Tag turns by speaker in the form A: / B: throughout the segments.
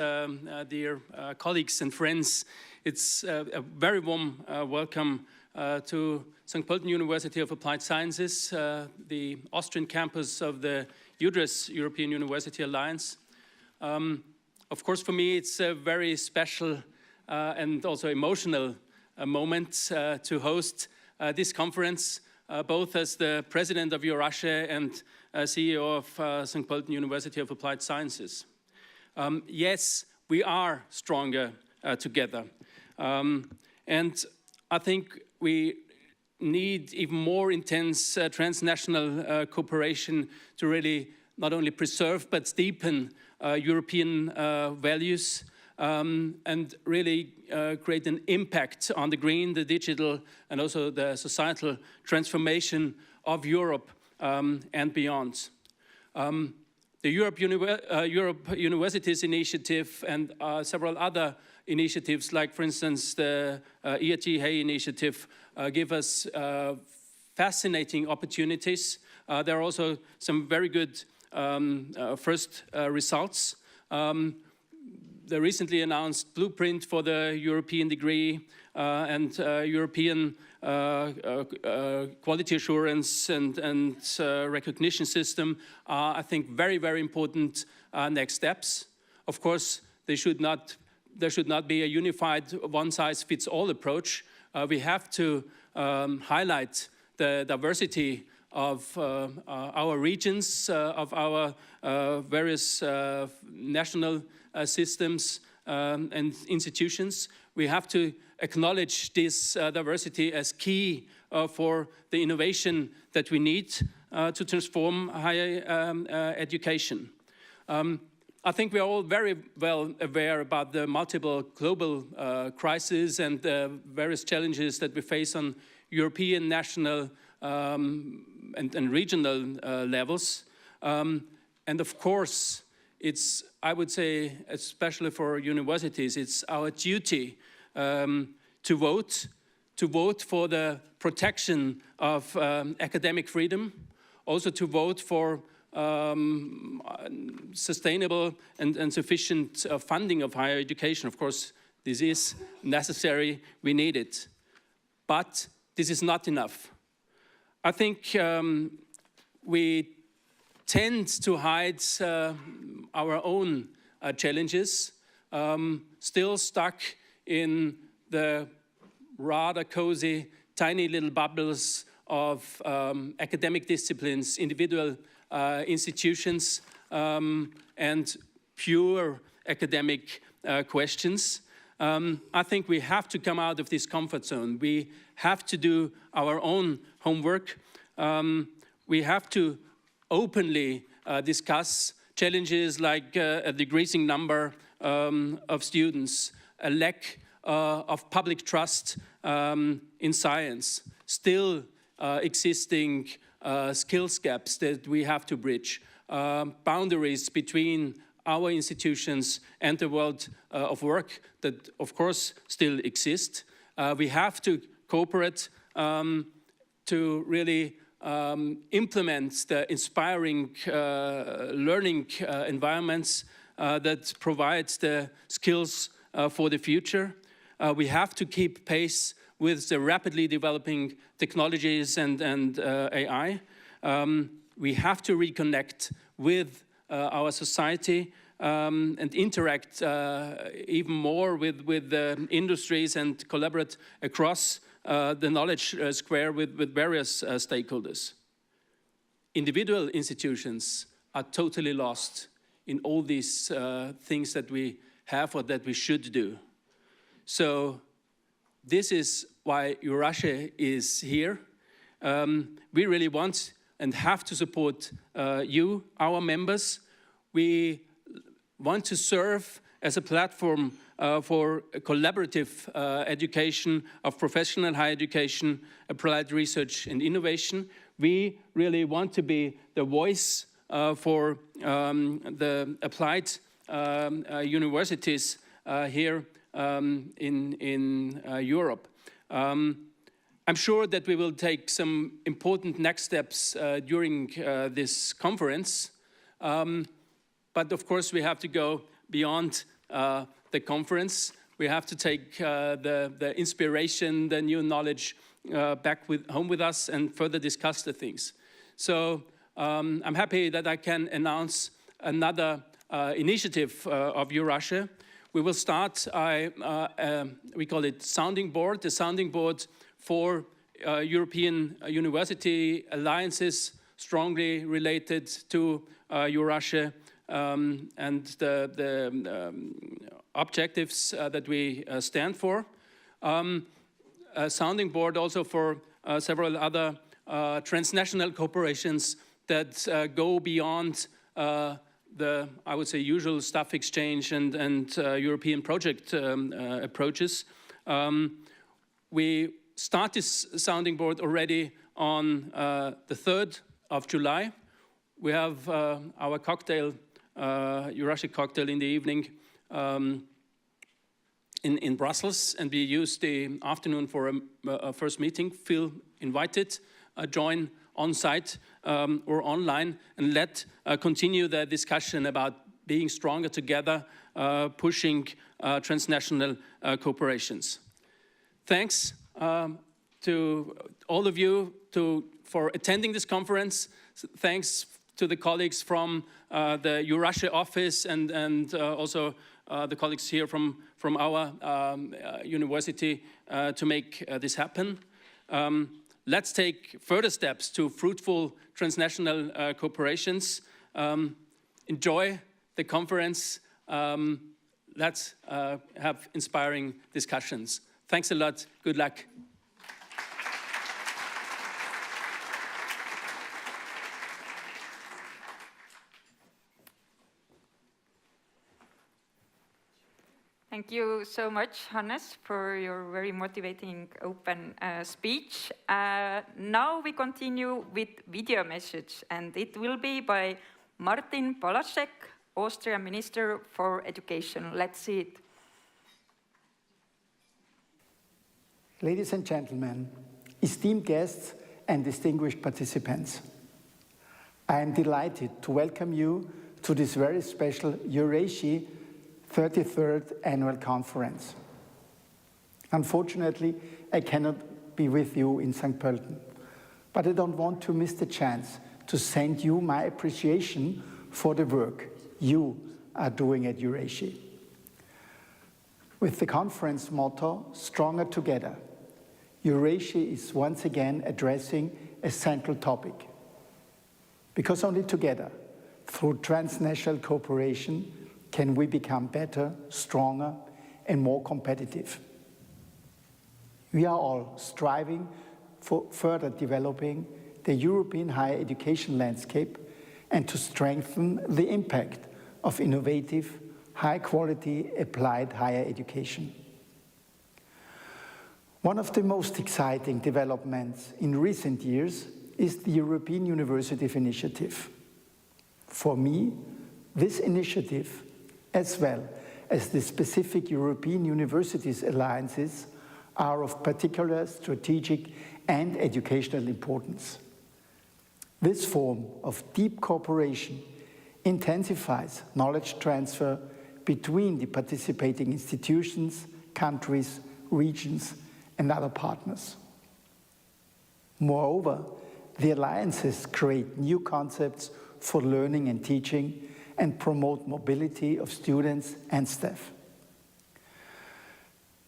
A: Dear colleagues and friends, it's a very warm welcome to St. Pölten University of Applied Sciences, the Austrian campus of the EURASHE European University Alliance. Of course, for me, it's a very special and also emotional moment to host this conference, both as the president of EURASHE and CEO of St. Pölten University of Applied Sciences. Yes, we are stronger together. And I think we need even more intense transnational cooperation to really not only preserve but deepen European values and really create an impact on the green, the digital, and also the societal transformation of Europe and beyond. The Europe Universities Initiative and several other initiatives, like, for instance, the ERT initiative, give us fascinating opportunities. There are also some very good first results. The recently announced blueprint for the European degree and European quality assurance and recognition system are, I think, very, very important next steps. Of course, there should not be a unified one-size-fits-all approach. We have to highlight the diversity of our regions, of our various national systems and institutions. We have to acknowledge this diversity as key for the innovation that we need to transform higher education. I think we are all very well aware about the multiple global crises and the various challenges that we face on European, national, and regional levels. And of course, it's, I would say, especially for universities, it's our duty to vote for the protection of academic freedom, also to vote for sustainable and sufficient funding of higher education. Of course, this is necessary, we need it. But this is not enough. I think we tend to hide our own challenges, still stuck in the rather cozy, tiny little bubbles of academic disciplines, individual institutions, and pure academic questions. I think we have to come out of this comfort zone. We have to do our own homework. We have to openly discuss challenges like a decreasing number of students, a lack of public trust in science, still existing skills gaps that we have to bridge, boundaries between our institutions and the world of work that, of course, still exist. We have to cooperate to really implement the inspiring learning environments that provide the skills for the future. We have to keep pace with the rapidly developing technologies and AI. We have to reconnect with our society and interact even more with the industries and collaborate across the knowledge square with various stakeholders. Individual institutions are totally lost in all these things that we have or that we should do. So this is why EURASHE is here. We really want and have to support you, our members. We want to serve as a platform for collaborative education of professional higher education, applied research and innovation. We really want to be the voice for the applied universities here in Europe. I'm sure that we will take some important next steps during this conference. But of course, we have to go beyond the conference. We have to take the inspiration, the new knowledge back home with us and further discuss the things. So I'm happy that I can announce another initiative of EURASHE. We will start, we call it Sounding Board, the Sounding Board for European university alliances strongly related to EURASHE and the objectives that we stand for. A sounding board also for several other transnational corporations that go beyond the, I would say, usual staff exchange and European project approaches. We start this sounding board already on the 3rd of July. We have our cocktail, EURASHE cocktail in the evening in Brussels, and we use the afternoon for a first meeting. Feel invited, join on site or online, and let continue the discussion about being stronger together, pushing transnational cooperations. Thanks to all of you for attending this conference. Thanks to the colleagues from the EURASHE office and also the colleagues here from our university to make this happen. Let's take further steps to fruitful transnational cooperations. Enjoy the conference. Let's have inspiring discussions. Thanks a lot. Good luck.
B: Thank you so much, Hannes, for your very motivating open speech. Now we continue with video message, and it will be by Martin Palaszczuk, Austrian Minister for Education. Let's see it.
C: Ladies and gentlemen, esteemed guests and distinguished participants, I am delighted to welcome you to this very special EURASHE 33rd Annual Conference. Unfortunately, I cannot be with you in St. Pölten, but I don't want to miss the chance to send you my appreciation for the work you are doing at EURASHE. With the conference motto, Stronger Together, EURASHE is once again addressing a central topic. Because only together, through transnational cooperation, can we become better, stronger, and more competitive. We are all striving for further developing the European higher education landscape and to strengthen the impact of innovative, high-quality applied higher education. One of the most exciting developments in recent years is the European University Initiative. For me, this initiative, as well as the specific European Universities Alliances, are of particular strategic and educational importance. This form of deep cooperation intensifies knowledge transfer between the participating institutions, countries, regions, and other partners. Moreover, the alliances create new concepts for learning and teaching and promote mobility of students and staff.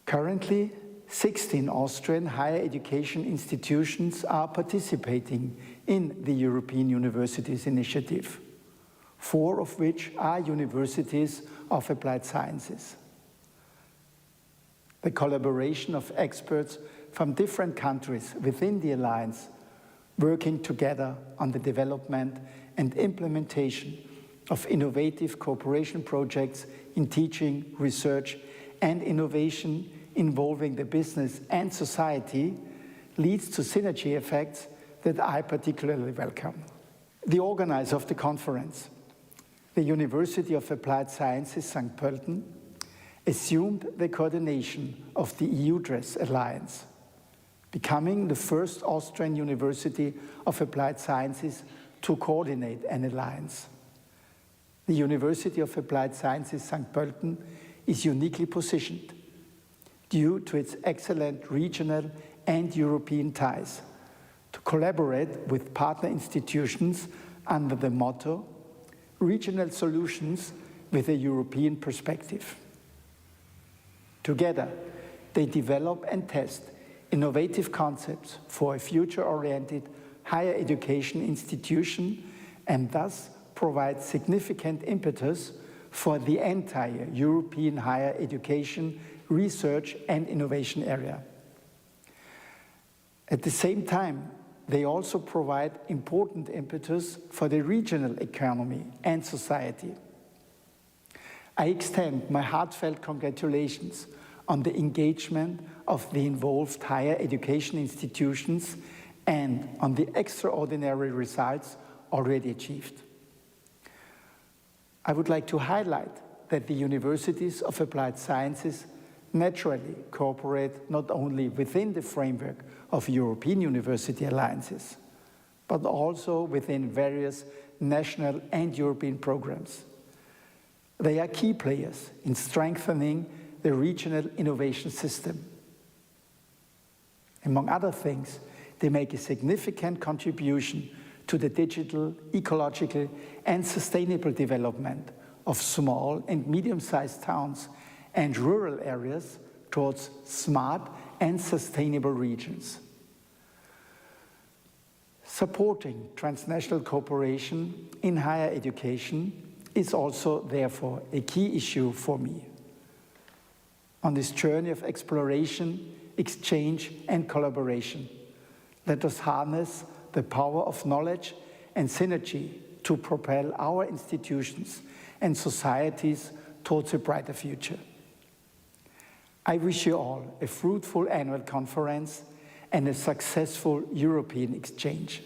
C: Currently, 16 Austrian higher education institutions are participating in the European Universities Initiative, 4 of which are universities of applied sciences. The collaboration of experts from different countries within the alliance working together on the development and implementation of innovative cooperation projects in teaching, research, and innovation involving the business and society leads to synergy effects that I particularly welcome. The organizer of the conference, the University of Applied Sciences St. Pölten, assumed the coordination of the EURASHE Alliance, becoming the first Austrian University of Applied Sciences to coordinate an alliance. The University of Applied Sciences St. Pölten is uniquely positioned due to its excellent regional and European ties to collaborate with partner institutions under the motto, regional solutions with a European perspective. Together, they develop and test innovative concepts for a future-oriented higher education institution and thus provide significant impetus for the entire European higher education, research and innovation area. At the same time, they also provide important impetus for the regional economy and society. I extend my heartfelt congratulations on the engagement of the involved higher education institutions and on the extraordinary results already achieved. I would like to highlight that the universities of applied sciences naturally cooperate not only within the framework of European university alliances, but also within various national and European programs. They are key players in strengthening the regional innovation system. Among other things, they make a significant contribution to the digital, ecological, and sustainable development of small and medium-sized towns and rural areas towards smart and sustainable regions. Supporting transnational cooperation in higher education is also, therefore, a key issue for me. On this journey of exploration, exchange, and collaboration, let us harness the power of knowledge and synergy to propel our institutions and societies towards a brighter future. I wish you all a fruitful annual conference and a successful European exchange.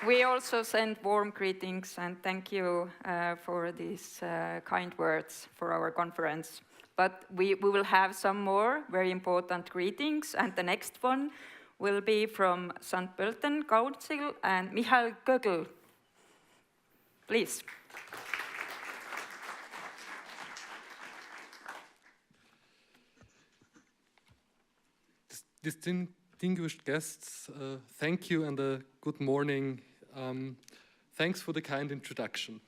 B: We also send warm greetings and thank you for these kind words for our conference. But we will have some more very important greetings, and the next one will be from St. Pölten Council and Michael Gögel. Please.
D: Distinguished guests, thank you and a good morning. Thanks for the kind introduction.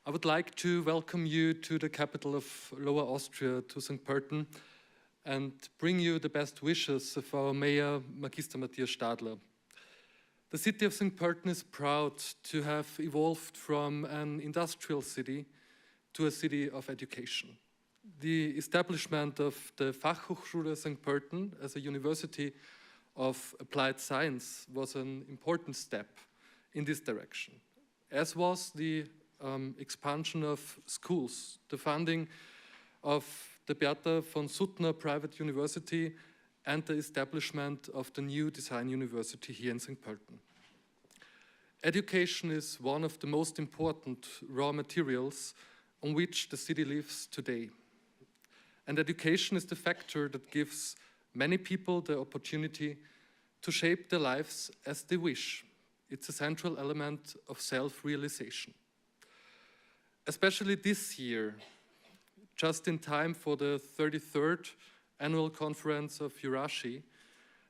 D: I would like to welcome you to the capital of Lower Austria, to St. Pölten, and bring you the best wishes of our Mayor, Magister Matthias Stadler. The city of St. Pölten is proud to have evolved from an industrial city to a city of education. The establishment of the Fachhochschule St. Pölten as a university of applied science was an important step in this direction, as was the expansion of schools, the funding of the Bertha von Suttner Private University, and the establishment of the new Design University here in St. Pölten. Education is one of the most important raw materials on which the city lives today. And education is the factor that gives many people the opportunity to shape their lives as they wish. It's a central element of self-realization. Especially this year, just in time for the 33rd annual conference of EURASHE,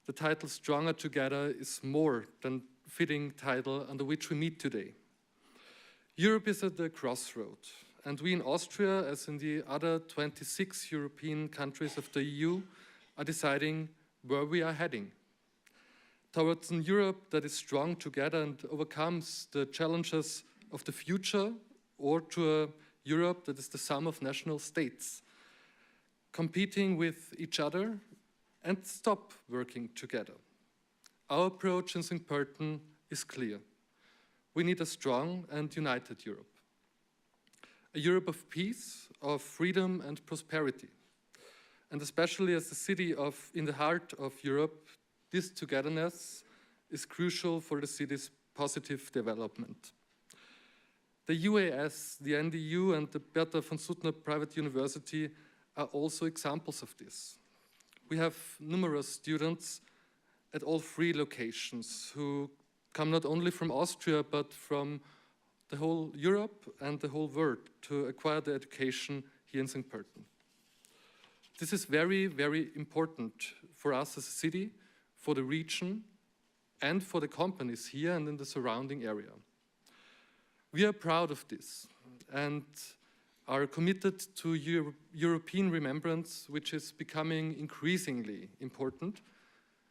D: the title Stronger Together is more than fitting title under which we meet today. Europe is at the crossroad, and we in Austria, as in the other 26 European countries of the EU, are deciding where we are heading. Towards a Europe that is strong together and overcomes the challenges of the future, or to a Europe that is the sum of national states, competing with each other and stop working together. Our approach in St. Pölten is clear. We need a strong and united Europe. A Europe of peace, of freedom and prosperity. And especially as the city in the heart of Europe, this togetherness is crucial for the city's positive development. The UAS, the NDU and the Bertha von Suttner Private University are also examples of this. We have numerous students at all three locations who come not only from Austria, but from the whole Europe and the whole world to acquire the education here in St. Pölten. This is very, very important for us as a city, for the region, and for the companies here and in the surrounding area. We are proud of this and are committed to European remembrance, which is becoming increasingly important,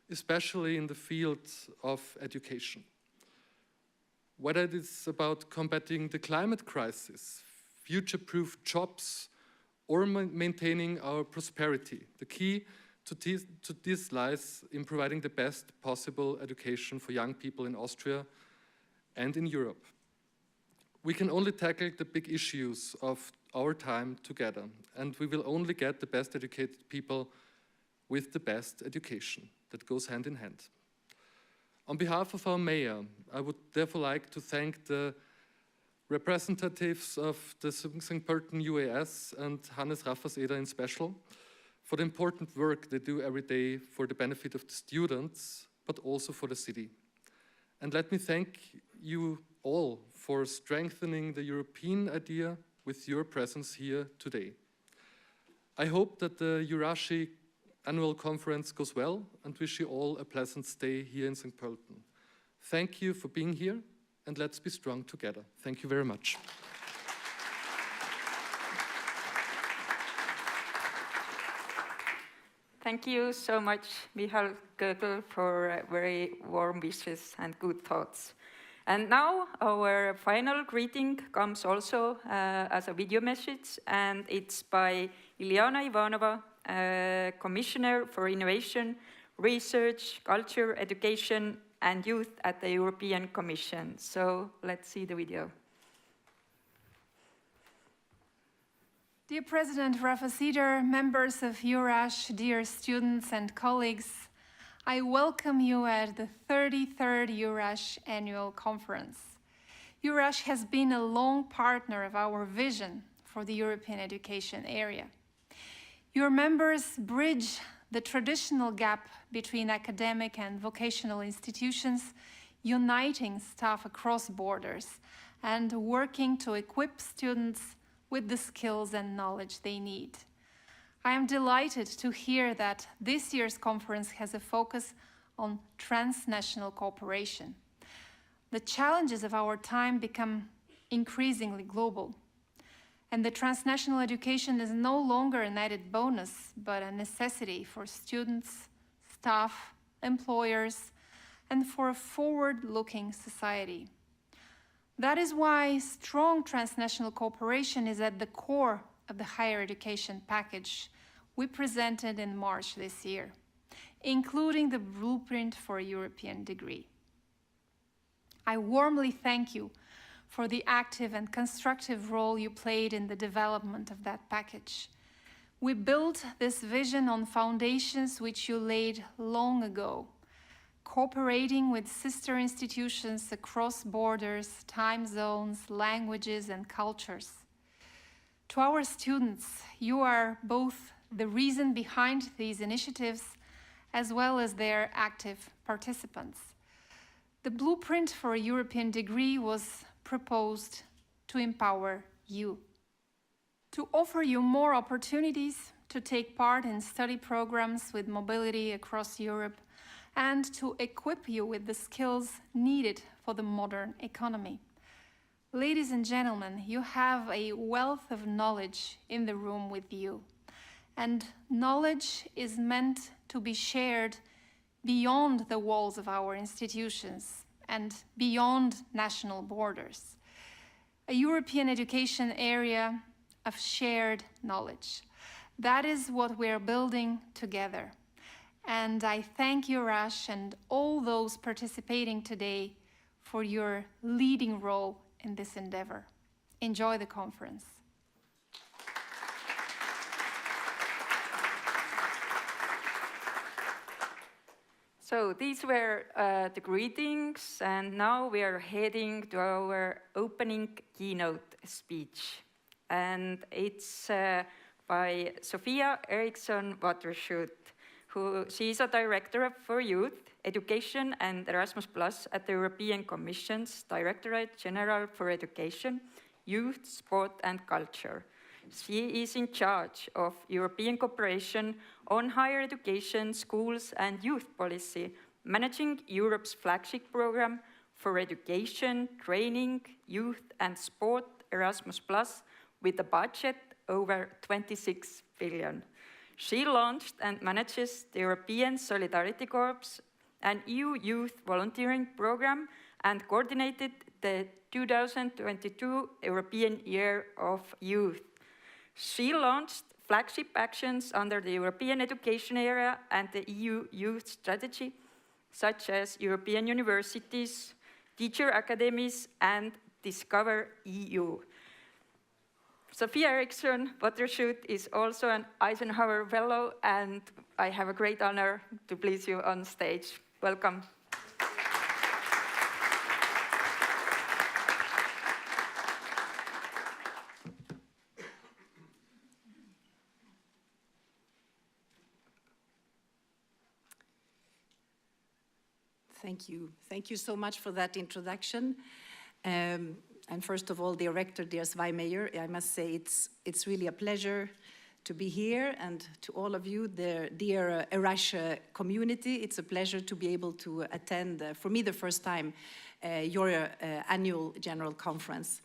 D: especially in the field of education. Whether it is about combating the climate crisis, future-proof jobs, or maintaining our prosperity, the key to this lies in providing the best possible education for young people in Austria and in Europe. We can only tackle the big issues of our time together, and we will only get the best educated people with the best education. That goes hand in hand. On behalf of our mayor, I would therefore like to thank the representatives of the St. Pölten UAS and Hannes Raffarseder in special for the important work they do every day for the benefit of the students, but also for the city. And let me thank you all for strengthening the European idea with your presence here today. I hope that the EURASHE annual conference goes well and wish you all a pleasant stay here in St. Pölten. Thank you for being here, and let's be strong together. Thank you very much.
B: Thank you so much, Michal Gögel, for very warm wishes and good thoughts. And now our final greeting comes also as a video message, and it's by Iliana Ivanova, Commissioner for Innovation, Research, Culture, Education and Youth at the European Commission. So let's see the video.
E: Dear President Raffarseder, members of EURASHE, dear students and colleagues, I welcome you at the 33rd EURASHE Annual Conference. EURASHE has been a long partner of our vision for the European education area. Your members bridge the traditional gap between academic and vocational institutions, uniting staff across borders and working to equip students with the skills and knowledge they need. I am delighted to hear that this year's conference has a focus on transnational cooperation. The challenges of our time become increasingly global, and the transnational education is no longer an added bonus, but a necessity for students, staff, employers, and for a forward-looking society. That is why strong transnational cooperation is at the core of the higher education package we presented in March this year, including the blueprint for a European degree. I warmly thank you for the active and constructive role you played in the development of that package. We built this vision on foundations which you laid long ago, cooperating with sister institutions across borders, time zones, languages, and cultures. To our students, you are both the reason behind these initiatives as well as their active participants. The blueprint for a European degree was proposed to empower you, to offer you more opportunities to take part in study programs with mobility across Europe, and to equip you with the skills needed for the modern economy. Ladies and gentlemen, you have a wealth of knowledge in the room with you, and knowledge is meant to be shared beyond the walls of our institutions and beyond national borders. A European education area of shared knowledge. That is what we're building together. And I thank EURASHE and all those participating today for your leading role in this endeavor. Enjoy the conference.
B: So these were the greetings, and now we are heading to our opening keynote speech. And it's by Sofia Eriksson Waterschut, She is a director for youth, education and Erasmus Plus at the European Commission's Directorate General for Education, Youth, Sport and Culture. She is in charge of European cooperation on higher education, schools and youth policy, managing Europe's flagship program for education, training, youth and sport, Erasmus Plus, with a budget over 26 billion. She launched and manages the European Solidarity Corps, an EU youth volunteering program, and coordinated the 2022 European Year of Youth. She launched flagship actions under the European education area and the EU youth strategy, such as European universities, teacher academies, and Discover EU. Sophia Eriksson Watershoot is also an Eisenhower Fellow, and I have a great honor to please you on stage. Welcome.
F: Thank you. Thank you so much for that introduction. And first of all, dear Rector, dear Zweimeyer, I must say it's really a pleasure to be here, and to all of you, the dear EURASHE community, it's a pleasure to be able to attend, for me the first time, your annual general conference.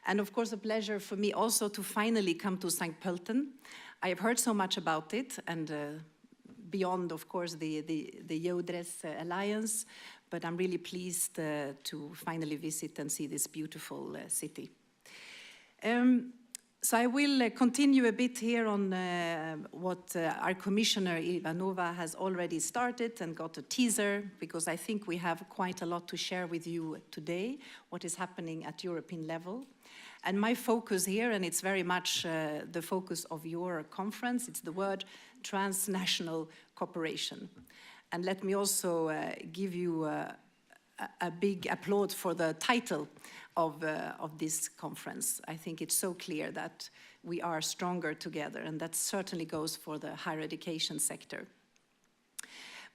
F: And of course, a pleasure for me also to finally come to St. Pölten. I have heard so much about it, and beyond, of course, the EURASHE Alliance, but I'm really pleased to finally visit and see this beautiful city. So I will continue a bit here on what our Commissioner Ivanova has already started and got a teaser, because I think we have quite a lot to share with you today, what is happening at European level. And my focus here, and it's very much the focus of your conference, it's the word transnational cooperation. And let me also give you a big applaud for the title of this conference. I think it's so clear that we are stronger together, and that certainly goes for the higher education sector.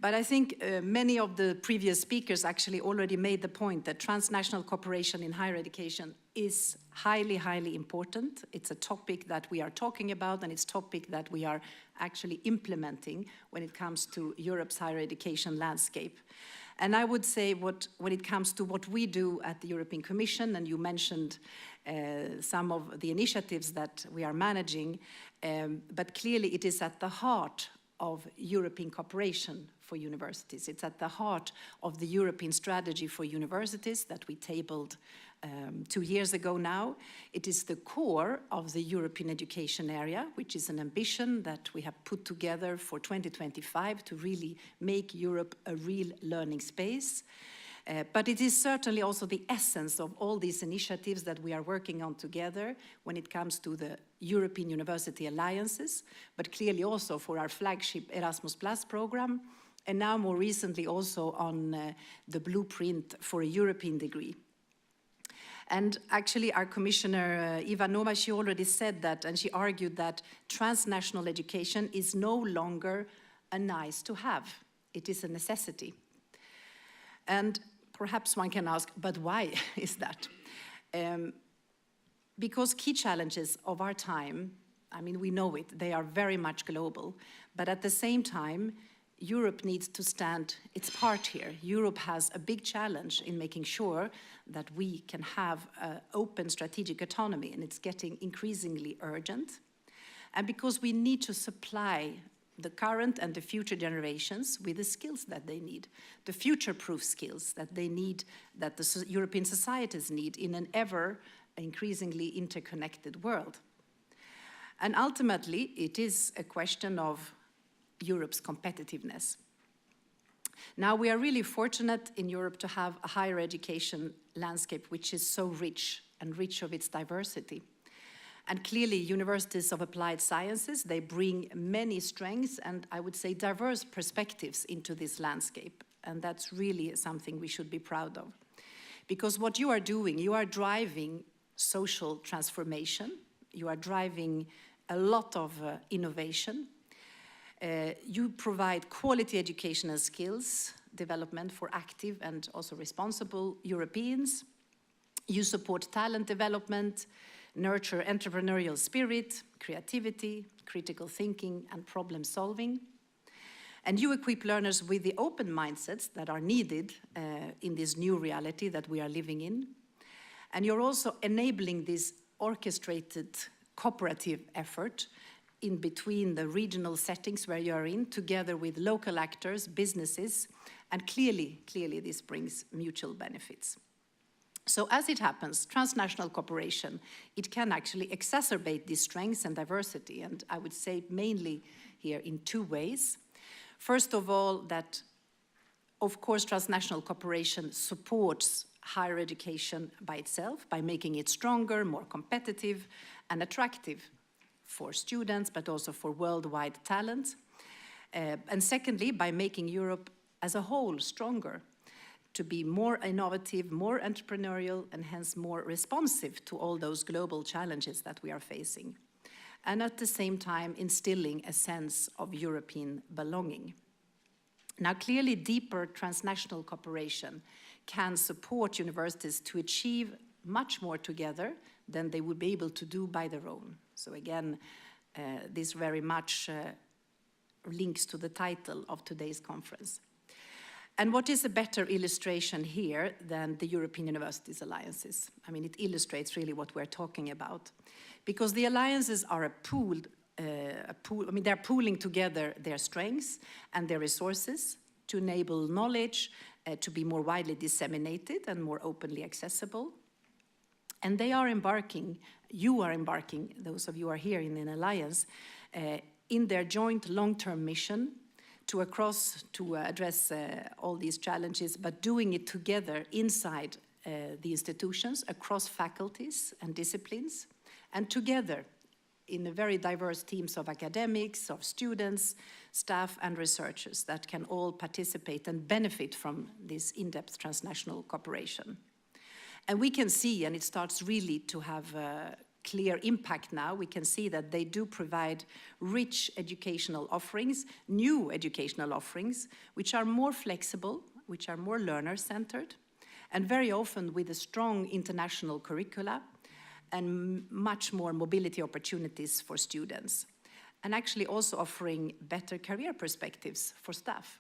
F: But I think many of the previous speakers actually already made the point that transnational cooperation in higher education is highly, highly important. It's a topic that we are talking about, and it's a topic that we are actually implementing when it comes to Europe's higher education landscape. And I would say when it comes to what we do at the European Commission, and you mentioned some of the initiatives that we are managing, but clearly it is at the heart of European cooperation for universities. It's at the heart of the European strategy for universities that we tabled 2 years ago now. It is the core of the European education area, which is an ambition that we have put together for 2025 to really make Europe a real learning space. But it is certainly also the essence of all these initiatives that we are working on together when it comes to the European University Alliances, but clearly also for our flagship Erasmus Plus program, and now more recently also on the blueprint for a European degree. And actually our Commissioner Ivanova, she already said that, and she argued that transnational education is no longer a nice to have. It is a necessity. And perhaps one can ask, but why is that? Because key challenges of our time, I mean, we know it, they are very much global, but at the same time, Europe needs to stand its part here. Europe has a big challenge in making sure that we can have open strategic autonomy, and it's getting increasingly urgent. And because we need to supply the current and the future generations with the skills that they need, the future-proof skills that they need, that the European societies need in an ever increasingly interconnected world. And ultimately, it is a question of Europe's competitiveness. Now, we are really fortunate in Europe to have a higher education landscape which is so rich and rich of its diversity. And clearly, universities of applied sciences, they bring many strengths and I would say diverse perspectives into this landscape. And that's really something we should be proud of. Because what you are doing, you are driving social transformation, you are driving a lot of innovation, You provide quality educational skills development for active and also responsible Europeans. You support talent development, nurture entrepreneurial spirit, creativity, critical thinking, and problem solving. And you equip learners with the open mindsets that are needed in this new reality that we are living in. And you're also enabling this orchestrated cooperative effort in between the regional settings where you are in, together with local actors, businesses, and clearly this brings mutual benefits. So as it happens, transnational cooperation, it can actually exacerbate these strengths and diversity, and I would say mainly here in two ways. First of all, that of course transnational cooperation supports higher education by itself, by making it stronger, more competitive, and attractive for students, but also for worldwide talent. And secondly, by making Europe as a whole stronger, to be more innovative, more entrepreneurial, and hence more responsive to all those global challenges that we are facing. And at the same time, instilling a sense of European belonging. Now, clearly, deeper transnational cooperation can support universities to achieve much more together than they would be able to do by their own. So again, this very much links to the title of today's conference. And what is a better illustration here than the European Universities Alliances? I mean, it illustrates really what we're talking about. Because the alliances are they're pooling together their strengths and their resources to enable knowledge to be more widely disseminated and more openly accessible. And they are embarking, you are embarking, those of you who are here in an alliance, in their joint long-term mission to address all these challenges, but doing it together inside the institutions, across faculties and disciplines, and together in a very diverse teams of academics, of students, staff, and researchers that can all participate and benefit from this in-depth transnational cooperation. And we can see, and it starts really to have a clear impact now, we can see that they do provide rich educational offerings, new educational offerings, which are more flexible, which are more learner-centered, and very often with a strong international curricula and much more mobility opportunities for students, and actually also offering better career perspectives for staff.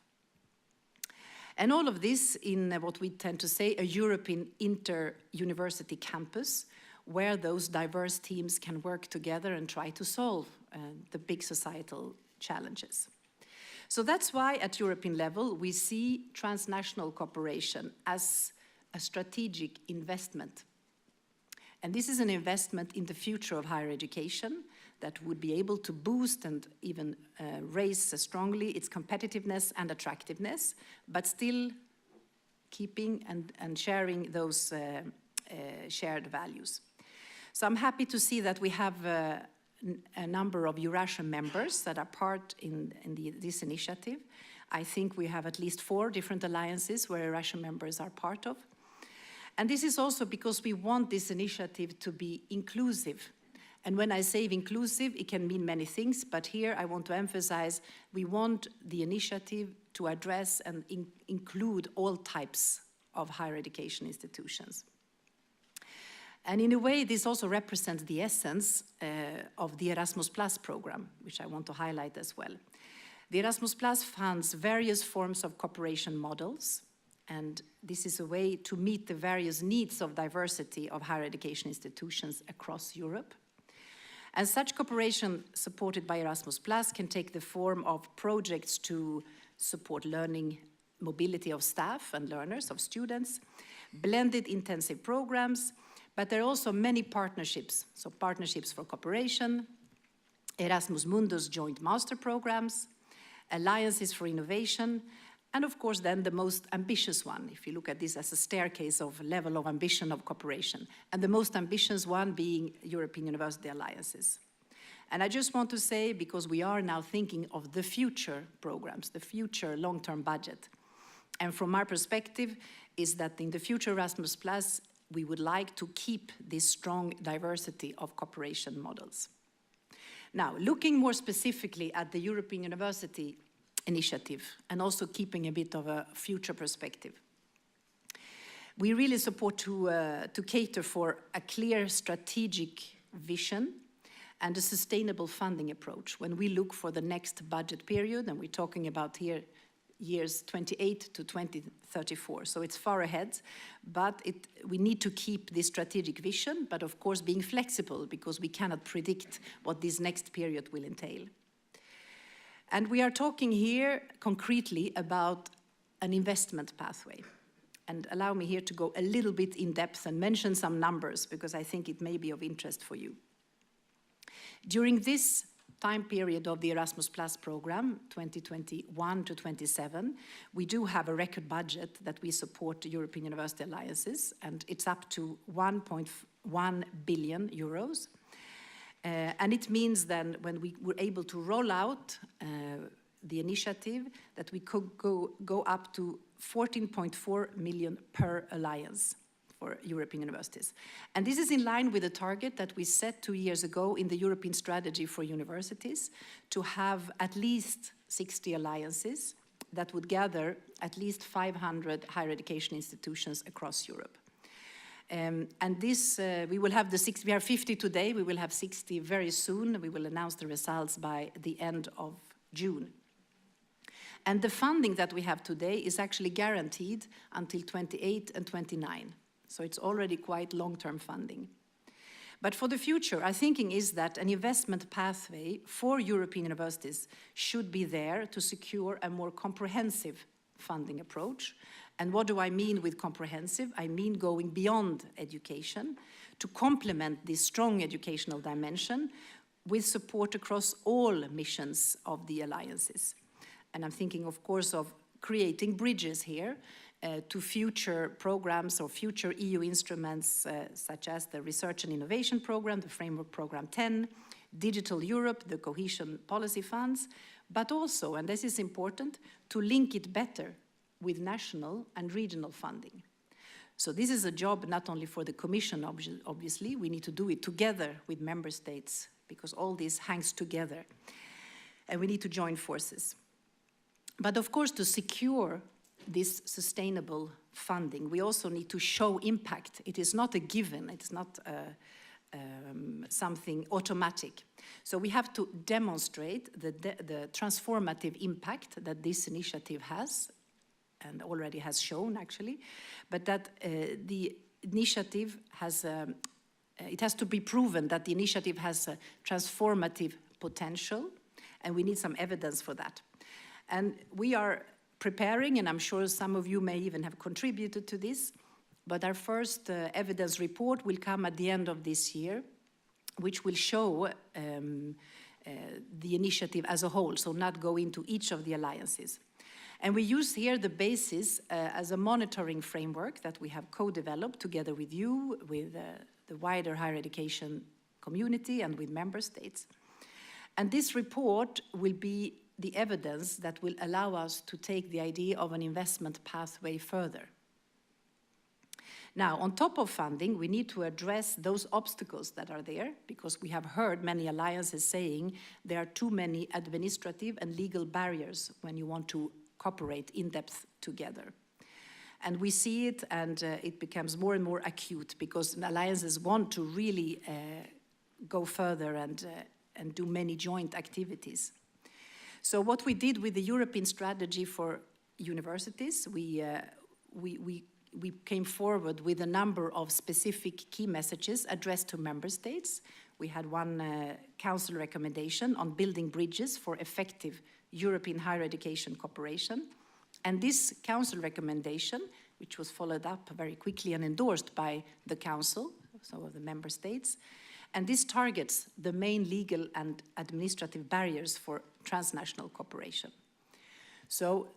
F: And all of this in what we tend to say a European inter-university campus, where those diverse teams can work together and try to solve the big societal challenges. So that's why at European level we see transnational cooperation as a strategic investment. And this is an investment in the future of higher education that would be able to boost and even raise strongly its competitiveness and attractiveness, but still keeping and sharing those shared values. So I'm happy to see that we have a number of EURASHE members that are part in this initiative. I think we have at least 4 different alliances where EURASHE members are part of. And this is also because we want this initiative to be inclusive. And when I say inclusive, it can mean many things, but here I want to emphasize we want the initiative to address and include all types of higher education institutions. And in a way, this also represents the essence of the Erasmus Plus program, which I want to highlight as well. The Erasmus Plus funds various forms of cooperation models, and this is a way to meet the various needs of diversity of higher education institutions across Europe. And such cooperation supported by Erasmus Plus can take the form of projects to support learning mobility of staff and learners, of students, blended intensive programs, but there are also many partnerships, so partnerships for cooperation, Erasmus Mundus joint master programs, alliances for innovation, and of course then the most ambitious one, if you look at this as a staircase of level of ambition of cooperation, and the most ambitious one being European University Alliances. And I just want to say, because we are now thinking of the future programs, the future long-term budget, and from our perspective is that in the future Erasmus Plus, we would like to keep this strong diversity of cooperation models. Now, looking more specifically at the European University Initiative and also keeping a bit of a future perspective. We really support to cater for a clear strategic vision and a sustainable funding approach when we look for the next budget period, and we're talking about here years 28 to 2034, so it's far ahead, but we need to keep this strategic vision, but of course being flexible because we cannot predict what this next period will entail. And we are talking here concretely about an investment pathway. And allow me here to go a little bit in depth and mention some numbers because I think it may be of interest for you. During this time period of the Erasmus Plus program, 2021 to 27, we do have a record budget that we support European University Alliances, and it's up to 1.1 billion euros. And it means then when we were able to roll out the initiative that we could go up to 14.4 million per alliance for European universities. And this is in line with the target that we set 2 years ago in the European Strategy for Universities to have at least 60 alliances that would gather at least 500 higher education institutions across Europe. And this, we will have we are 50 today, we will have 60 very soon. We will announce the results by the end of June. And the funding that we have today is actually guaranteed until 28 and 29. So it's already quite long-term funding. But for the future, our thinking is that an investment pathway for European universities should be there to secure a more comprehensive funding approach. And what do I mean with comprehensive? I mean going beyond education to complement this strong educational dimension with support across all missions of the alliances. And I'm thinking, of course, of creating bridges here to future programs or future EU instruments such as the Research and Innovation Program, the Framework Program 10, Digital Europe, the Cohesion Policy Funds, but also, and this is important, to link it better with national and regional funding. So this is a job not only for the Commission, obviously, we need to do it together with member states because all this hangs together and we need to join forces. But of course, to secure this sustainable funding, we also need to show impact. It is not a given, it is not something automatic. So we have to demonstrate the transformative impact that this initiative has, and already has shown actually, but that the initiative has, it has to be proven that the initiative has a transformative potential, and we need some evidence for that. And we are preparing, and I'm sure some of you may even have contributed to this, but our first evidence report will come at the end of this year, which will show the initiative as a whole, so not go into each of the alliances. And we use here the basis as a monitoring framework that we have co-developed together with you, with the wider higher education community and with member states. And this report will be the evidence that will allow us to take the idea of an investment pathway further. Now, on top of funding, we need to address those obstacles that are there, because we have heard many alliances saying there are too many administrative and legal barriers when you want to cooperate in depth together. And we see it, and it becomes more and more acute because alliances want to really go further and do many joint activities. So what we did with the European Strategy for Universities, we came forward with a number of specific key messages addressed to member states. We had one council recommendation on building bridges for effective European higher education cooperation. And this council recommendation, which was followed up very quickly and endorsed by the council, so the member states, and this targets the main legal and administrative barriers for transnational cooperation. So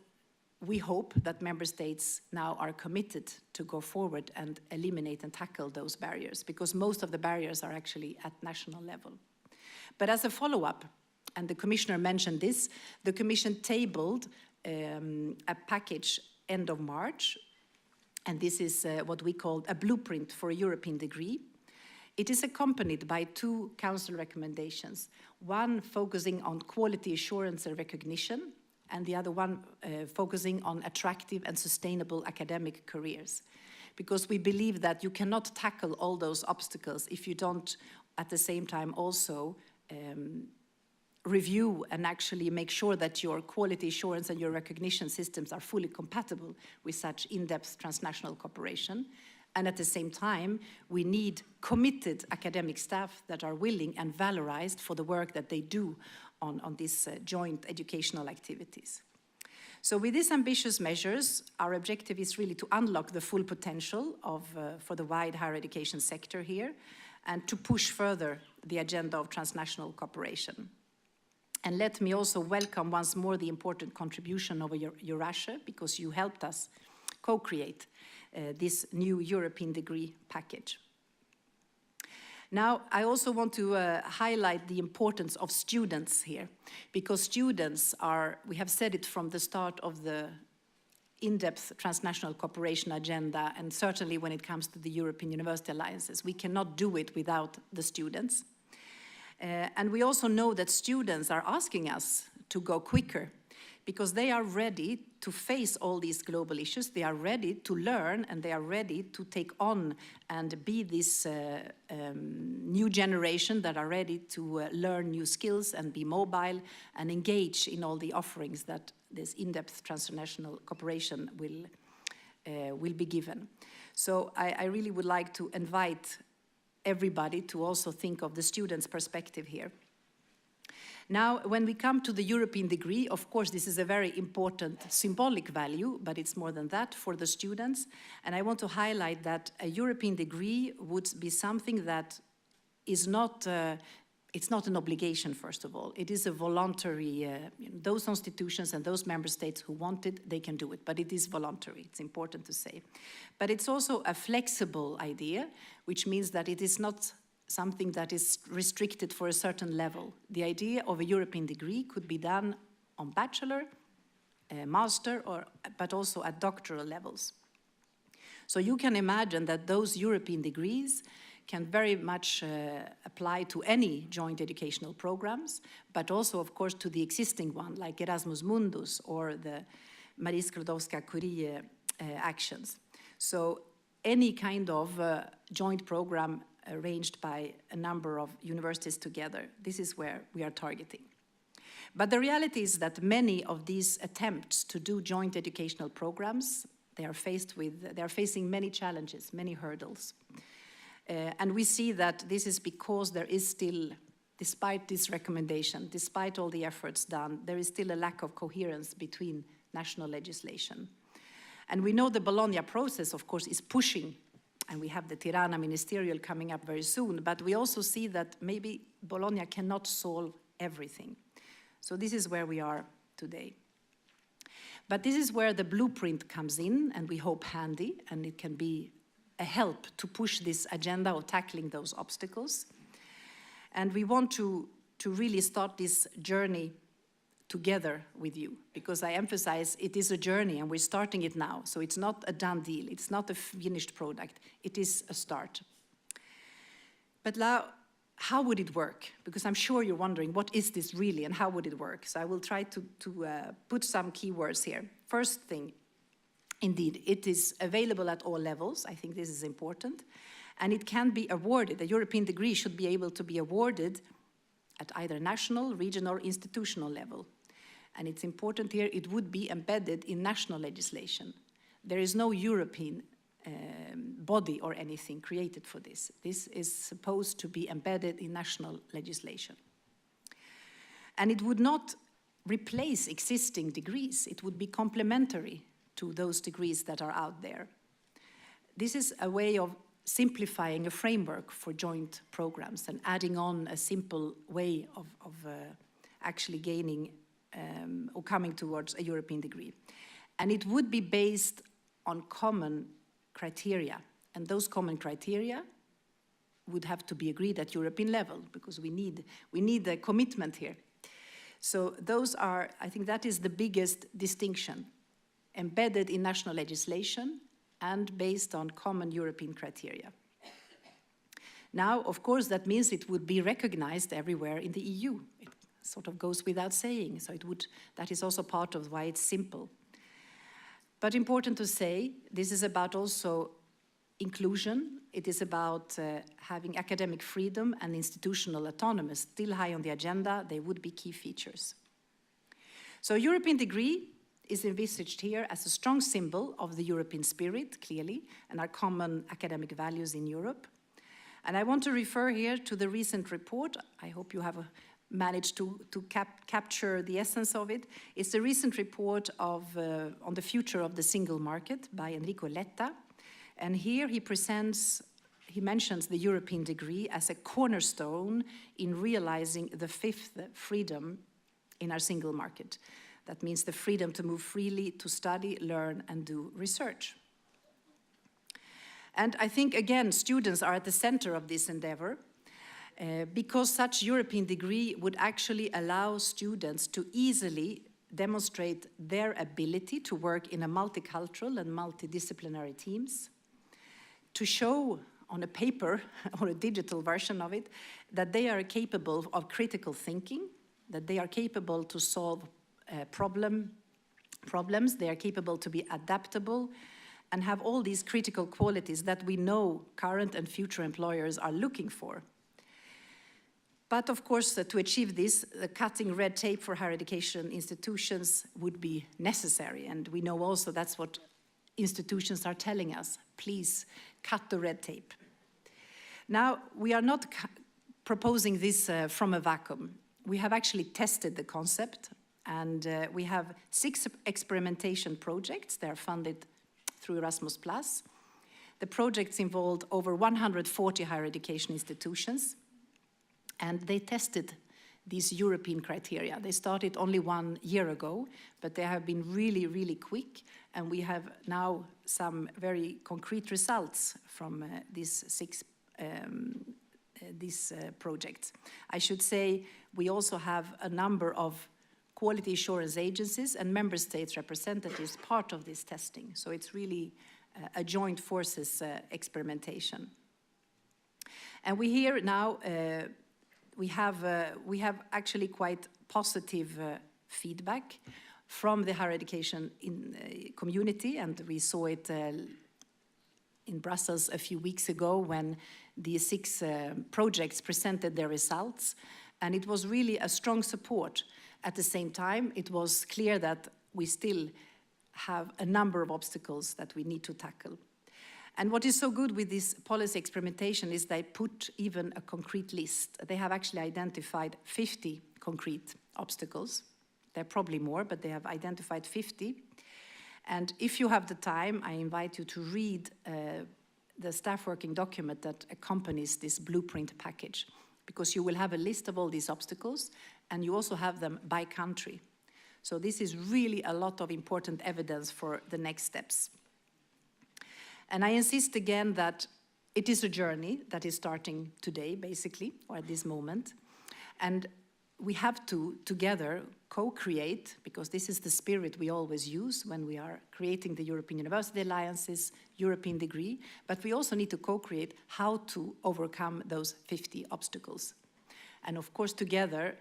F: we hope that member states now are committed to go forward and eliminate and tackle those barriers, because most of the barriers are actually at national level. But as a follow-up, and the Commissioner mentioned this, the Commission tabled a package end of March, and this is what we call a blueprint for a European degree. It is accompanied by 2 Council recommendations, one focusing on quality assurance and recognition, and the other one focusing on attractive and sustainable academic careers. Because we believe that you cannot tackle all those obstacles if you don't, at the same time, also review and actually make sure that your quality assurance and your recognition systems are fully compatible with such in-depth transnational cooperation. And at the same time, we need committed academic staff that are willing and valorized for the work that they do on these joint educational activities. So with these ambitious measures, our objective is really to unlock the full potential for the wide higher education sector here and to push further the agenda of transnational cooperation. And let me also welcome once more the important contribution of EURASHE, because you helped us co-create this new European degree package. Now, I also want to highlight the importance of students here, because students are, we have said it from the start of the in-depth transnational cooperation agenda, and certainly when it comes to the European University Alliances, we cannot do it without the students. And we also know that students are asking us to go quicker, because they are ready to face all these global issues, they are ready to learn, and they are ready to take on and be this new generation that are ready to learn new skills and be mobile and engage in all the offerings that this in-depth transnational cooperation will be given. So I really would like to invite everybody to also think of the students' perspective here. Now, when we come to the European degree, of course, this is a very important symbolic value, but it's more than that for the students. And I want to highlight that a European degree would be something that is not, it's not an obligation, first of all. It is a voluntary, those institutions and those member states who want it, they can do it, but it is voluntary, it's important to say. But it's also a flexible idea, which means that it is not something that is restricted for a certain level. The idea of a European degree could be done on bachelor, master, but also at doctoral levels. So you can imagine that those European degrees can very much apply to any joint educational programs, but also, of course, to the existing one, like Erasmus Mundus or the Marie Skłodowska-Curie actions. So any kind of joint program arranged by a number of universities together. This is where we are targeting. But the reality is that many of these attempts to do joint educational programs, they are facing many challenges, many hurdles. And we see that this is because there is still, despite this recommendation, despite all the efforts done, there is still a lack of coherence between national legislation. And we know the Bologna process, of course, is pushing, and we have the Tirana ministerial coming up very soon, but we also see that maybe Bologna cannot solve everything. So this is where we are today. But this is where the blueprint comes in, and we hope handy, and it can be a help to push this agenda of tackling those obstacles. And we want to really start this journey together with you, because I emphasize it is a journey and we're starting it now. So it's not a done deal, it's not a finished product, it is a start. But now, how would it work? Because I'm sure you're wondering, what is this really and how would it work? So I will try to put some keywords here. First thing, indeed, it is available at all levels. I think this is important. And it can be awarded. A European degree should be able to be awarded at either national, regional, or institutional level. And it's important here, it would be embedded in national legislation. There is no European body or anything created for this. This is supposed to be embedded in national legislation. And it would not replace existing degrees. It would be complementary to those degrees that are out there. This is a way of simplifying a framework for joint programs and adding on a simple way of actually gaining or coming towards a European degree. And it would be based on common criteria. And those common criteria would have to be agreed at European level, because we need a commitment here. So those are, I think that is the biggest distinction, embedded in national legislation and based on common European criteria. Now, of course, that means it would be recognized everywhere in the EU. It sort of goes without saying, so that is also part of why it's simple. But important to say, this is about also inclusion. It is about having academic freedom and institutional autonomy still high on the agenda. They would be key features. So European degree is envisaged here as a strong symbol of the European spirit, clearly, and our common academic values in Europe. And I want to refer here to the recent report. I hope you have managed to capture the essence of it. It's a recent report on the future of the single market by Enrico Letta. And here he mentions the European degree as a cornerstone in realizing the fifth freedom in our single market. That means the freedom to move freely, to study, learn, and do research. And I think, again, students are at the center of this endeavor because such European degree would actually allow students to easily demonstrate their ability to work in a multicultural and multidisciplinary teams, to show on a paper or a digital version of it that they are capable of critical thinking, that they are capable to solve problems, they are capable to be adaptable, and have all these critical qualities that we know current and future employers are looking for. But of course, to achieve this, cutting red tape for higher education institutions would be necessary. And we know also that's what institutions are telling us. Please cut the red tape. Now, we are not proposing this from a vacuum. We have actually tested the concept, and we have 6 experimentation projects. They are funded through Erasmus+. The projects involved over 140 higher education institutions, and they tested these European criteria. They started only 1 year ago, but they have been really, really quick, and we have now some very concrete results from these 6 projects. I should say we also have a number of quality assurance agencies and member states representatives part of this testing. So it's really a joint forces experimentation. And we hear now, we have actually quite positive feedback from the higher education community, and we saw it in Brussels a few weeks ago when the 6 projects presented their results, and it was really a strong support. At the same time, it was clear that we still have a number of obstacles that we need to tackle. And what is so good with this policy experimentation is they put even a concrete list. They have actually identified 50 concrete obstacles. There are probably more, but they have identified 50. And if you have the time, I invite you to read the staff working document that accompanies this blueprint package, because you will have a list of all these obstacles, and you also have them by country. So this is really a lot of important evidence for the next steps. And I insist again that it is a journey that is starting today, basically, or at this moment. And we have to, together, co-create, because this is the spirit we always use when we are creating the European University Alliances, European degree, but we also need to co-create how to overcome those 50 obstacles. And of course, together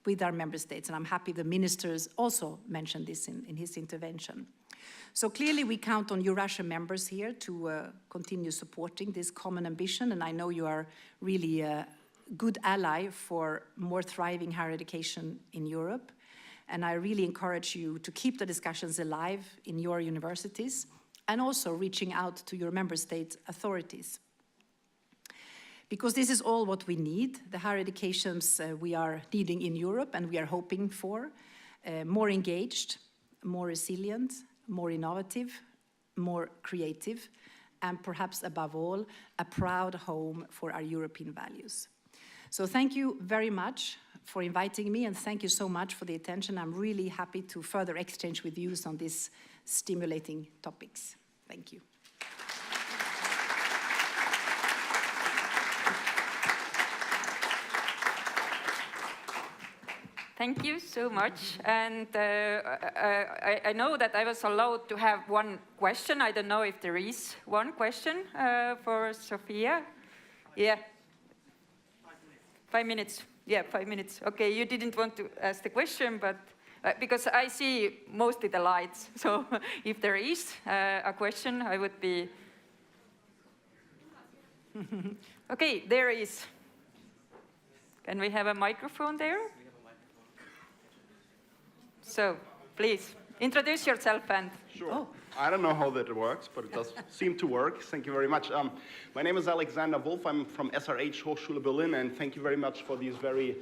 F: with our member states, and I'm happy the ministers also mentioned this in his intervention. So clearly we count on EURASHE members here to continue supporting this common ambition, and I know you are really a good ally for more thriving higher education in Europe. And I really encourage you to keep the discussions alive in your universities and also reaching out to your member state authorities. Because this is all what we need, the higher educations we are needing in Europe and we are hoping for, more engaged, more resilient, more innovative, more creative, and perhaps above all, a proud home for our European values. So thank you very much for inviting me, and thank you so much for the attention. I'm really happy to further exchange with you on these stimulating topics. Thank you.
B: Thank you so much. And I know that I was allowed to have one question. I don't know if there is one question for Sophia. Yeah. 5 minutes. Yeah, 5 minutes. Okay, you didn't want to ask the question, but because I see mostly the lights. So if there is a question, I would be... Okay, there is. Can we have a microphone there? So, please, introduce yourself and...
G: Sure. Oh. I don't know how that works, but it does seem to work. Thank you very much. My name is Alexander Wolf. I'm from SRH Hochschule Berlin, and thank you very much for these very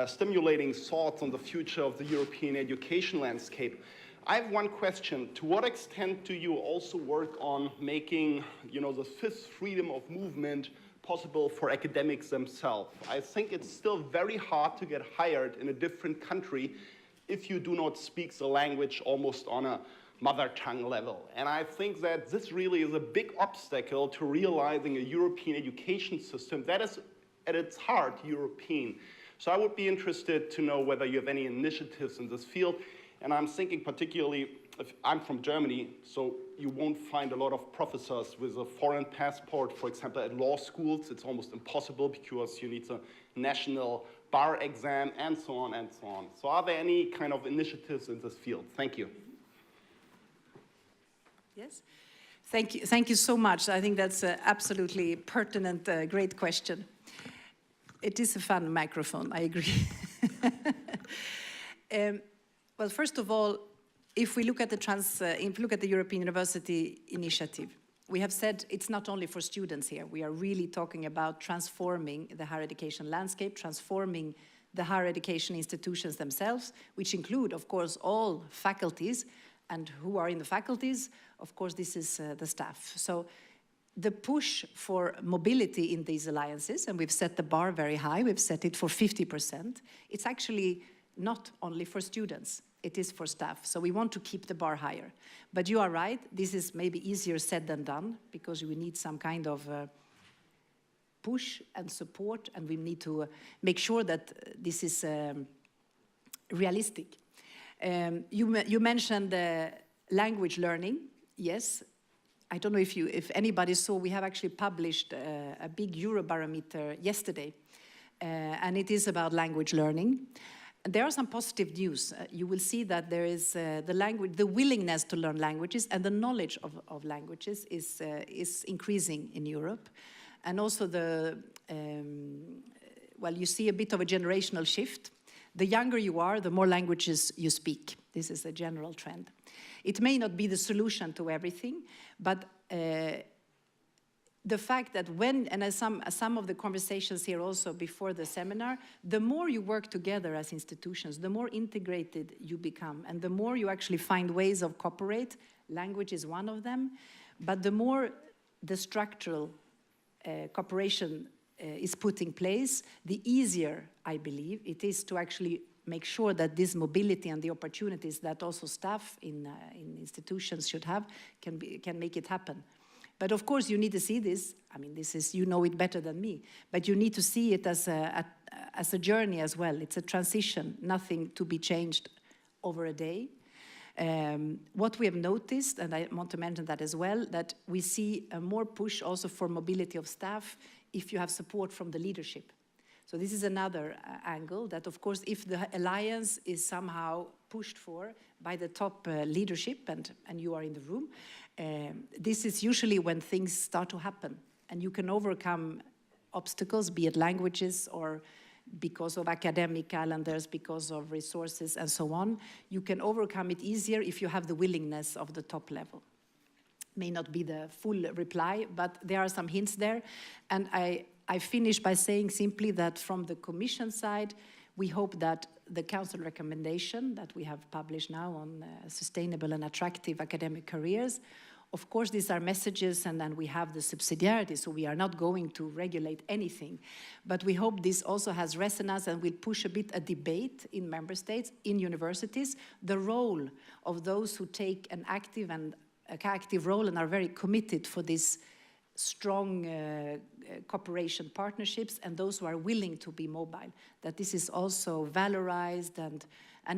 G: stimulating thoughts on the future of the European education landscape. I have one question. To what extent do you also work on making, the fifth freedom of movement possible for academics themselves? I think it's still very hard to get hired in a different country if you do not speak the language almost on a mother tongue level. And I think that this really is a big obstacle to realizing a European education system that is at its heart European. So I would be interested to know whether you have any initiatives in this field. And I'm thinking particularly, if I'm from Germany, so you won't find a lot of professors with a foreign passport, for example, at law schools. It's almost impossible because you need a national bar exam and so on and so on. So are there any kind of initiatives in this field? Thank you.
F: Yes, thank you so much. I think that's an absolutely pertinent, great question. It is a fun microphone, I agree. Well, first of all, if we look at the European University Initiative, we have said it's not only for students here. We are really talking about transforming the higher education landscape, transforming the higher education institutions themselves, which include, of course, all faculties. And who are in the faculties? Of course, this is the staff. So the push for mobility in these alliances, and we've set the bar very high, we've set it for 50%, it's actually not only for students, it is for staff. So we want to keep the bar higher. But you are right, this is maybe easier said than done, because we need some kind of push and support, and we need to make sure that this is realistic. You mentioned language learning. Yes, I don't know if anybody saw, we have actually published a big Eurobarometer yesterday, and it is about language learning. There are some positive news. You will see that there is the willingness to learn languages and the knowledge of languages is increasing in Europe, and also you see a bit of a generational shift. The younger you are, the more languages you speak. This is a general trend. It may not be the solution to everything, but the fact that as some of the conversations here also before the seminar, the more you work together as institutions, the more integrated you become, and the more you actually find ways of cooperate. Language is one of them, but the more the structural cooperation is put in place, the easier, I believe, it is to actually make sure that this mobility and the opportunities that also staff in institutions should have can make it happen. But of course, you need to see this. I mean, you know it better than me, but you need to see it as a journey as well. It's a transition, nothing to be changed over a day. What we have noticed, and I want to mention that as well, that we see a more push also for mobility of staff if you have support from the leadership. So this is another angle that, of course, if the alliance is somehow pushed for by the top leadership, and you are in the room, this is usually when things start to happen. And you can overcome obstacles, be it languages or because of academic calendars, because of resources and so on. You can overcome it easier if you have the willingness of the top level. May not be the full reply, but there are some hints there. And I finish by saying simply that from the Commission side, we hope that the Council recommendation that we have published now on sustainable and attractive academic careers, of course, these are messages, and then we have the subsidiarity, so we are not going to regulate anything. But we hope this also has resonance and will push a bit a debate in member states, in universities, the role of those who take an active role and are very committed for this strong cooperation partnerships, and those who are willing to be mobile, that this is also valorized and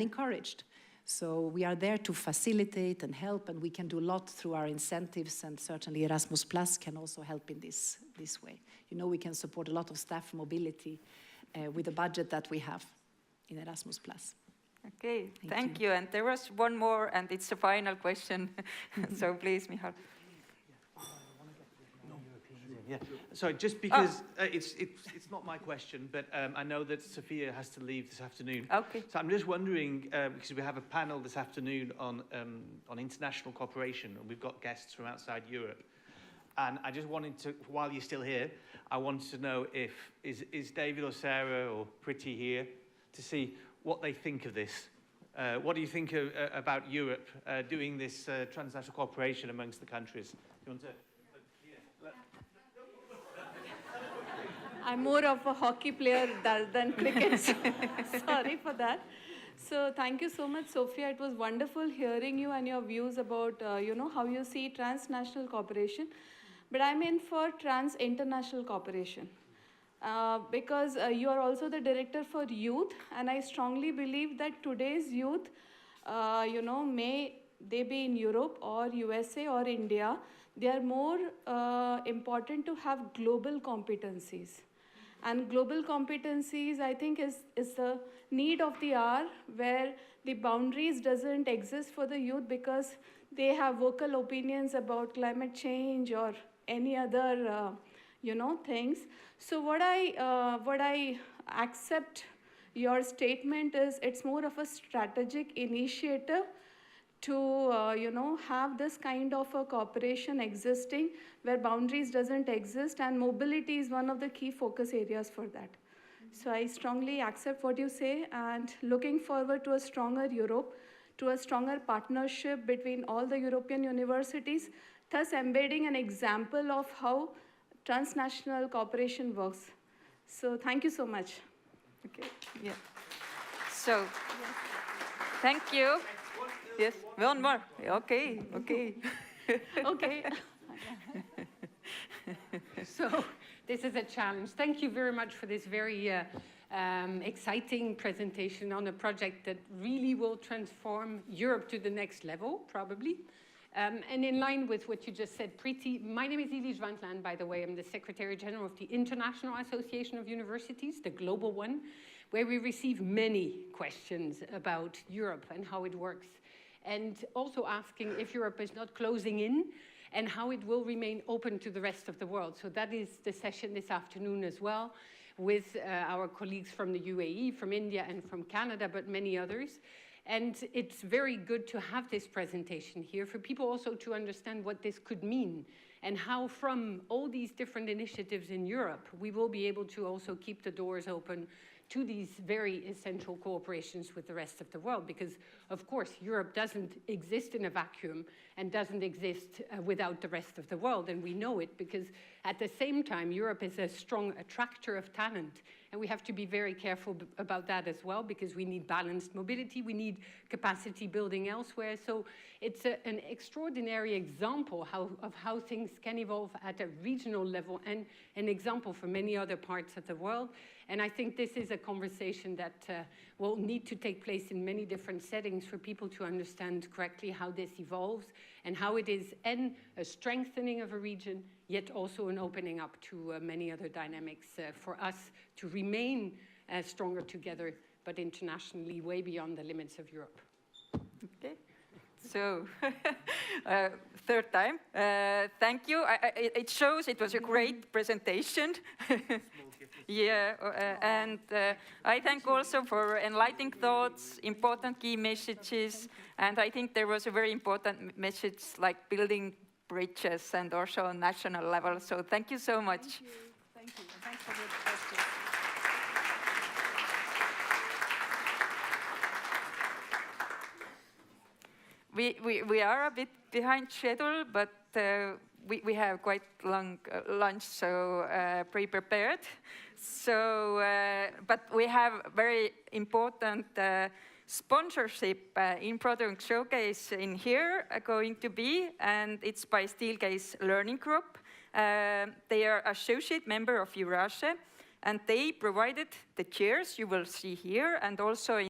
F: encouraged. So we are there to facilitate and help, and we can do a lot through our incentives, and certainly Erasmus Plus can also help in this way. You know, we can support a lot of staff mobility with the budget that we have in Erasmus Plus.
B: Okay, thank you. And there was one more, and it's the final question. So please, Michal.
H: Yeah. Sorry, just because it's not my question, but I know that Sophia has to leave this afternoon.
B: Okay.
H: So I'm just wondering, because we have a panel this afternoon on international cooperation, and we've got guests from outside Europe. And I just wanted to, while you're still here, I wanted to know if is David or Sarah or Priti here to see what they think of this. What do you think about Europe doing this transnational cooperation amongst the countries? Do you want to?
I: I'm more of a hockey player than cricket, so sorry for that. So thank you so much, Sophia. It was wonderful hearing you and your views about, you know, how you see transnational cooperation. But I'm in for trans-international cooperation because you are also the director for youth, and I strongly believe that today's youth, you know, may they be in Europe or USA or India, they are more important to have global competencies. And global competencies, I think, is the need of the hour, where the boundaries doesn't exist for the youth because they have vocal opinions about climate change or any other, you know, things. So what I accept your statement is it's more of a strategic initiative to, you know, have this kind of a cooperation existing where boundaries doesn't exist, and mobility is one of the key focus areas for that. So I strongly accept what you say, and looking forward to a stronger Europe, to a stronger partnership between all the European universities, thus embedding an example of how transnational cooperation works. So thank you so much.
B: Okay. Yeah. So, thank you. Yes, one more. Okay, okay.
I: Okay.
J: So this is a challenge. Thank you very much for this very exciting presentation on a project that really will transform Europe to the next level, probably. And in line with what you just said, Priti, my name is Elige Wantland, by the way. I'm the Secretary General of the International Association of Universities, the global one, where we receive many questions about Europe and how it works. And also asking if Europe is not closing in and how it will remain open to the rest of the world. So that is the session this afternoon as well, with our colleagues from the UAE, from India, and from Canada, but many others. And it's very good to have this presentation here for people also to understand what this could mean and how from all these different initiatives in Europe, we will be able to also keep the doors open to these very essential cooperations with the rest of the world. Because, of course, Europe doesn't exist in a vacuum and doesn't exist without the rest of the world. And we know it because, at the same time, Europe is a strong attractor of talent. And we have to be very careful about that as well, because we need balanced mobility, we need capacity building elsewhere. So it's an extraordinary example of how things can evolve at a regional level, and an example for many other parts of the world. And I think this is a conversation that will need to take place in many different settings for people to understand correctly how this evolves and how it is a strengthening of a region, yet also an opening up to many other dynamics for us to remain stronger together, but internationally way beyond the limits of Europe.
B: Okay. So, third time. Thank you. It shows it was a great presentation. Yeah, and I thank also for enlightening thoughts, important key messages, and I think there was a very important message like building bridges and also on national level. So thank you so much.
F: Thank you. Thank you. Thanks for the questions.
B: We are a bit behind schedule, but we have quite long lunch, so pre-prepared. So, but we have very important sponsorship in Product Showcase in here going to be, and it's by Steelcase Learning Group. They are associate member of EURASHE, and they provided the chairs you will see here, and also